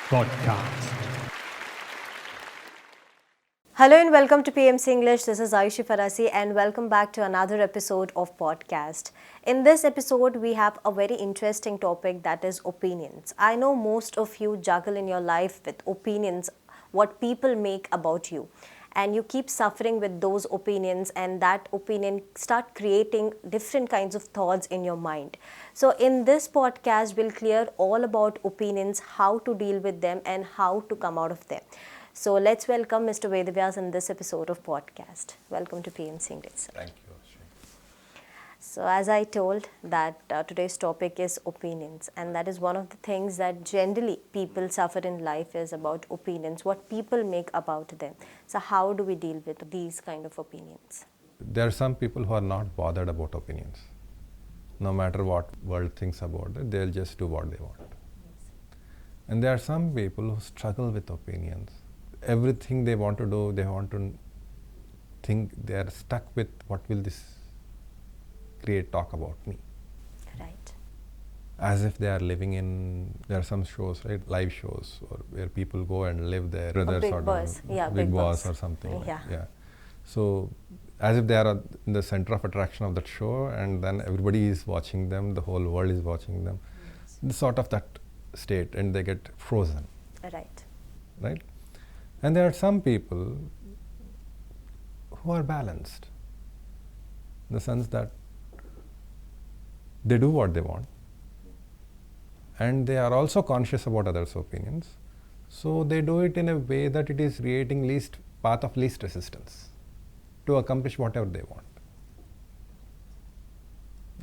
podcast. Hello and welcome to PMC English. This is Ayushi Farasi and welcome back to another episode of podcast. In this episode, we have a very interesting topic, that is opinions. I know most of you juggle in your life with opinions, what people make about you. And you keep suffering with those opinions, and that opinion start creating different kinds of thoughts in your mind. So in this podcast, we'll clear all about opinions, how to deal with them and how to come out of them. So let's welcome Mr. Veda Vyas in this episode of podcast. Welcome to PMC English. Thank you, Ashwin. So as I told that today's topic is opinions, and that is one of the things that generally people suffer in life is about opinions, what people make about them. So how do we deal with these kind of opinions? There are some people who are not bothered about opinions. No matter what world thinks about it, they'll just do what they want. And there are some people who struggle with opinions. Everything they want to do, they want to think, they are stuck with what will this create talk about me. Right. As if they are living in, there are some shows, right, live shows, or where people go and live there. Big Boss. Yeah, Big Boss Boss or something. Yeah. So, as if they are in the center of attraction of that show, and then everybody is watching them, the whole world is watching them. Yes. Sort of that state, and they get frozen. Right? And there are some people who are balanced, in the sense that they do what they want, and they are also conscious about others' opinions. So they do it in a way that it is creating path of least resistance to accomplish whatever they want.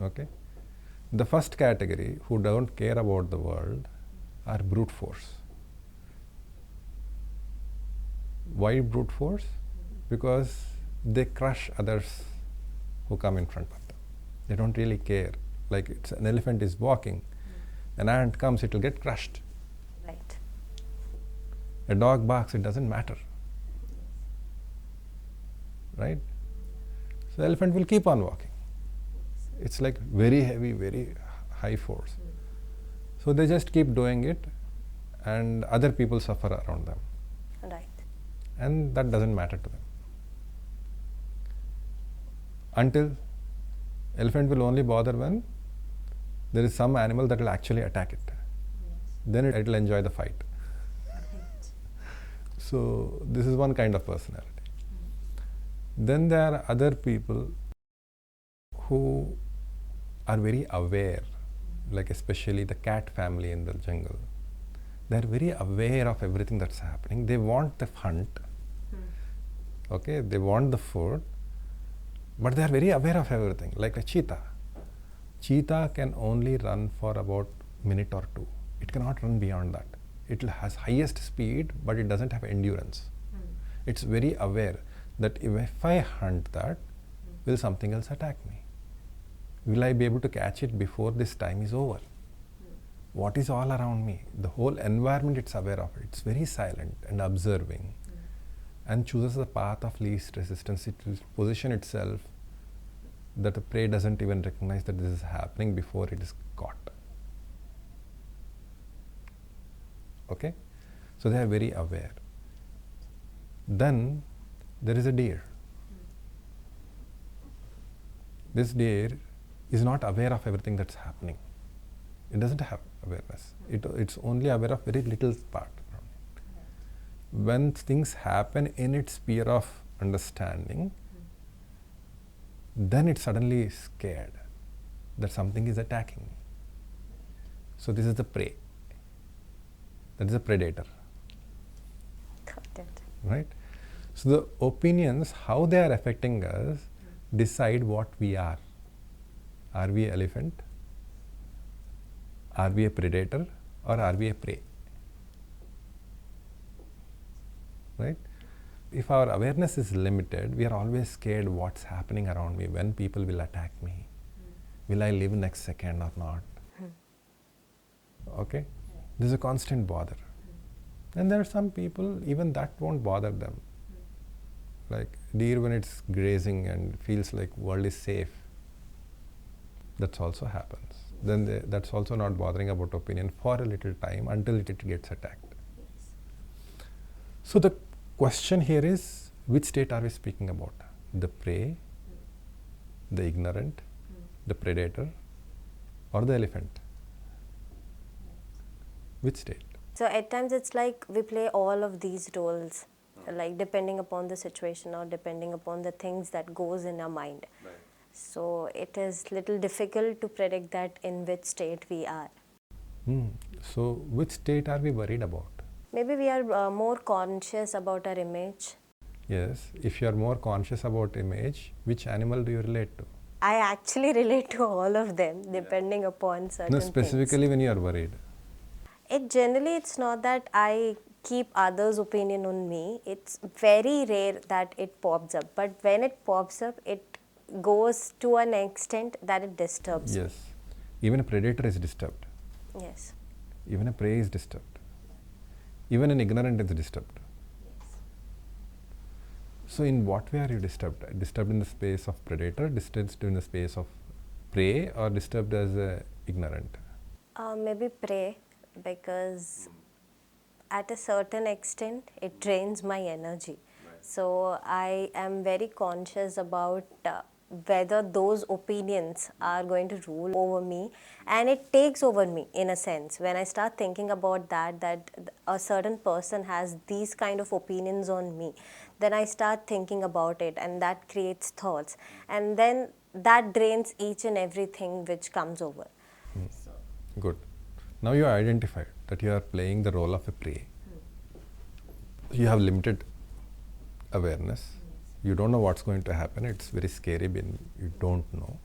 Okay? The first category, who don't care about the world, are brute force. Why brute force? Because they crush others who come in front of them. They don't really care. Like an elephant is walking, an ant comes, it will get crushed. Right. A dog barks, it doesn't matter. Right? So the elephant will keep on walking. It's like very heavy, very high force. So they just keep doing it, and other people suffer around them. Right. And that doesn't matter to them. Until elephant will only bother when there is some animal that will actually attack it. Yes. Then it will enjoy the fight. Right. So this is one kind of personality. Then there are other people who are very aware, like especially the cat family in the jungle. They are very aware of everything that's happening. They want the hunt. Okay, they want the food, but they are very aware of everything. Like a cheetah. Cheetah can only run for about a minute or two. It cannot run beyond that. It has highest speed, but it doesn't have endurance. It's very aware that if I hunt that, will something else attack me? Will I be able to catch it before this time is over? What is all around me? The whole environment it's aware of. It's very silent and observing, and chooses the path of least resistance. It will position itself that the prey doesn't even recognize that this is happening before it is caught. Okay? So they are very aware. Then there is a deer. This deer is not aware of everything that's happening. It doesn't have awareness. It's only aware of very little part. When things happen in its sphere of understanding, then it suddenly is scared that something is attacking me. So this is the prey. That is a predator. Got it. Right? So the opinions, how they are affecting us, decide what we are. Are we an elephant? Are we a predator? Or are we a prey? Right? If our awareness is limited, we are always scared what's happening around me, when people will attack me. Will I live next second or not? Okay? This is a constant bother. And there are some people, even that won't bother them. Like deer, when it's grazing and feels like world is safe, that also happens. Then that's also not bothering about opinion for a little time until it gets attacked. So the question here is, which state are we speaking about? The prey, the ignorant, the predator, or the elephant? Which state? So at times it's like we play all of these roles, like depending upon the situation or depending upon the things that goes in our mind. Right. So it is little difficult to predict that in which state we are. So which state are we worried about? Maybe we are more conscious about our image. Yes, if you are more conscious about image, which animal do you relate to? I actually relate to all of them depending upon certain No, specifically when you are worried. It's not that I keep others' opinion on me. It's very rare that it pops up. But when it pops up, it goes to an extent that it disturbs me. Yes, even a predator is disturbed. Yes. Even a prey is disturbed. Even an ignorant is disturbed. So in what way are you disturbed? Disturbed in the space of predator, disturbed in the space of prey, or disturbed as a ignorant? Maybe prey, because at a certain extent it drains my energy. So I am very conscious about whether those opinions are going to rule over me, and it takes over me in a sense. When I start thinking about that a certain person has these kind of opinions on me, then I start thinking about it, and that creates thoughts, and then that drains each and everything which comes over. Good. Now you are identified that you are playing the role of a prey. You have limited awareness. You don't know what's going to happen. It's very scary when you don't know.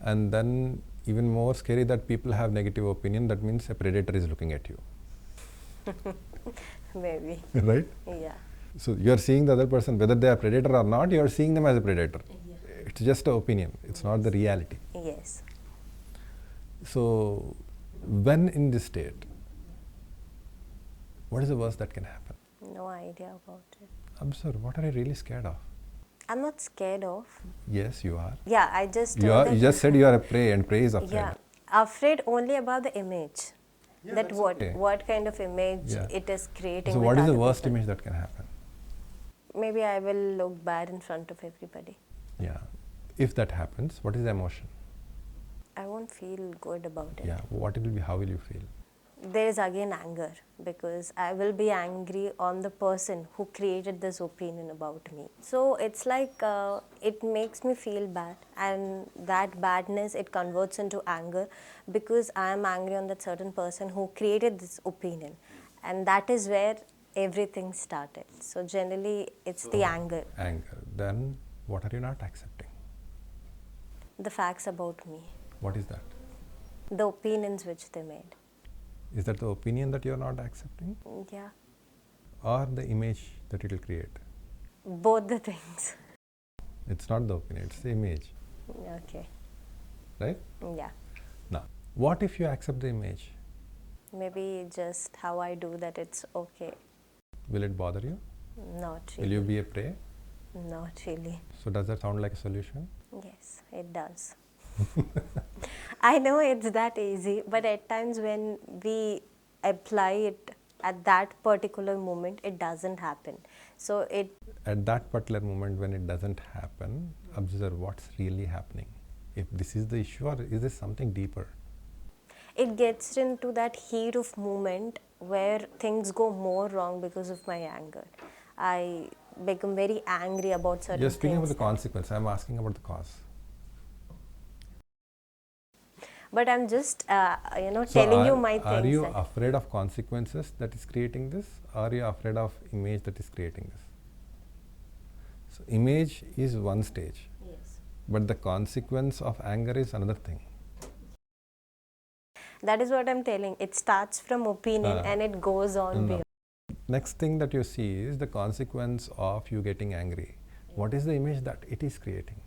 And then even more scary that people have negative opinion. That means a predator is looking at you. Maybe. Right? Yeah. So you are seeing the other person, whether they are predator or not, you are seeing them as a predator. It's just an opinion. It's not the reality. Yes. So when in this state, what is the worst that can happen? No idea about it. Observe, what are you really scared of? I'm not scared of. Yes, you are. Yeah, I just You just said you are a prey, and prey is afraid. Yeah, afraid only about the image. That okay. what kind of image Yeah. it is creating. So with what is the other worst people. image that can happen? Maybe I will look bad in front of everybody. Yeah. If that happens, what is the emotion? I won't feel good about it. Yeah. What it will be? How will you feel? There is again anger, because I will be angry on the person who created this opinion about me. So it's like it makes me feel bad, and that badness, it converts into anger, because I am angry on that certain person who created this opinion, and that is where everything started. So generally it's the anger. Anger. Then what are you not accepting? The facts about me, What is that? the opinions which they made. Is that the opinion that you are not accepting, Yeah, or the image that it will create? both the things. It's not the opinion, it's the image. Okay. Right? Yeah. Now, what if you accept the image? Maybe just how I do that, it's okay. Will it bother you? Not Will really. you be a prey? Not really. So does that sound like a solution? Yes, it does. I know it's that easy, but at times when we apply it at that particular moment, it doesn't happen. So At that particular moment when it doesn't happen, observe what's really happening. If this is the issue, or is this something deeper? it gets into that heat of moment where things go more wrong because of my anger. I become very angry about certain You're speaking about things. the consequence. I'm asking about the cause. But I'm just, So telling you my things. Are you that afraid of consequences that is creating this, or are you afraid of image that is creating this? So image is one stage, Yes. but the consequence of anger is another thing. That is what I'm telling. It starts from opinion and it goes on No. beyond. Next thing that you see is the consequence of you getting angry. What is the image that it is creating?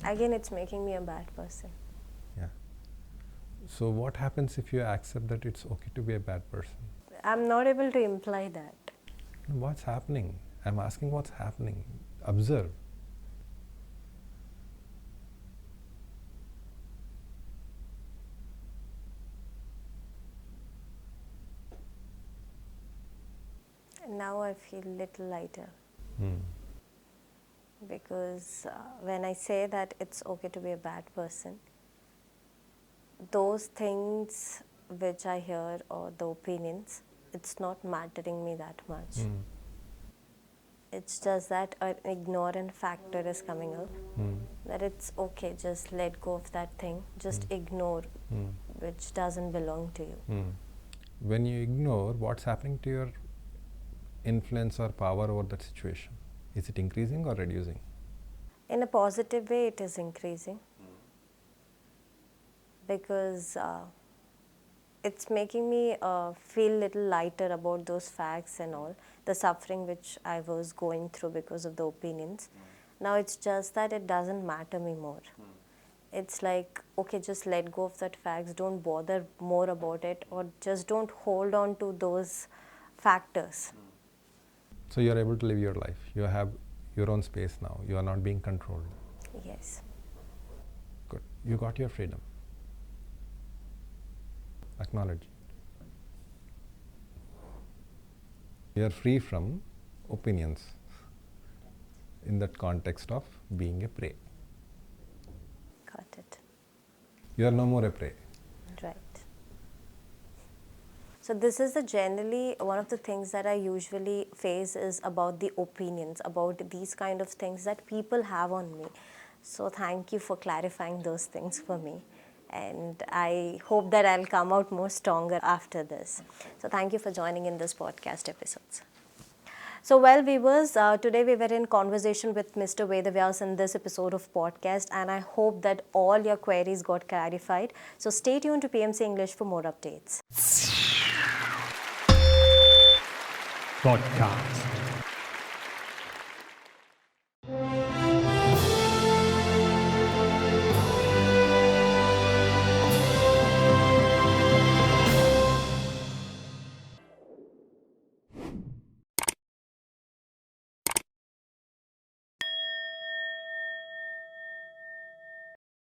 Again, it's making me a bad person. Yeah. So what happens if you accept that it's okay to be a bad person? I'm not able to imply that. What's happening? I'm asking what's happening. Observe. Now I feel little lighter. Hmm. Because when I say that it's okay to be a bad person, those things which I hear or the opinions, it's not mattering me that much. Hmm. It's just that an ignorant factor is coming up. Hmm. That it's okay, just let go of that thing, just ignore, Hmm. which doesn't belong to you. Hmm. When you ignore, what's happening to your influence or power over that situation? Is it increasing or reducing? In a positive way, it is increasing. Because it's making me feel little lighter about those facts and all, the suffering which I was going through because of the opinions. Now it's just that it doesn't matter me more. It's like, okay, just let go of that facts, don't bother more about it, or just don't hold on to those factors. So you are able to live your life. You have your own space now. You are not being controlled. Yes. Good. You got your freedom. Acknowledge. You are free from opinions in that context of being a prey. Got it. You are no more a prey. Right. So this is generally one of the things that I usually face is about the opinions, about these kind of things that people have on me. So thank you for clarifying those things for me. And I hope that I'll come out more stronger after this. So thank you for joining in this podcast episodes. So well, viewers, today we were in conversation with Mr. Veda Vyas in this episode of podcast, and I hope that all your queries got clarified. So stay tuned to PMC English for more updates. Podcast.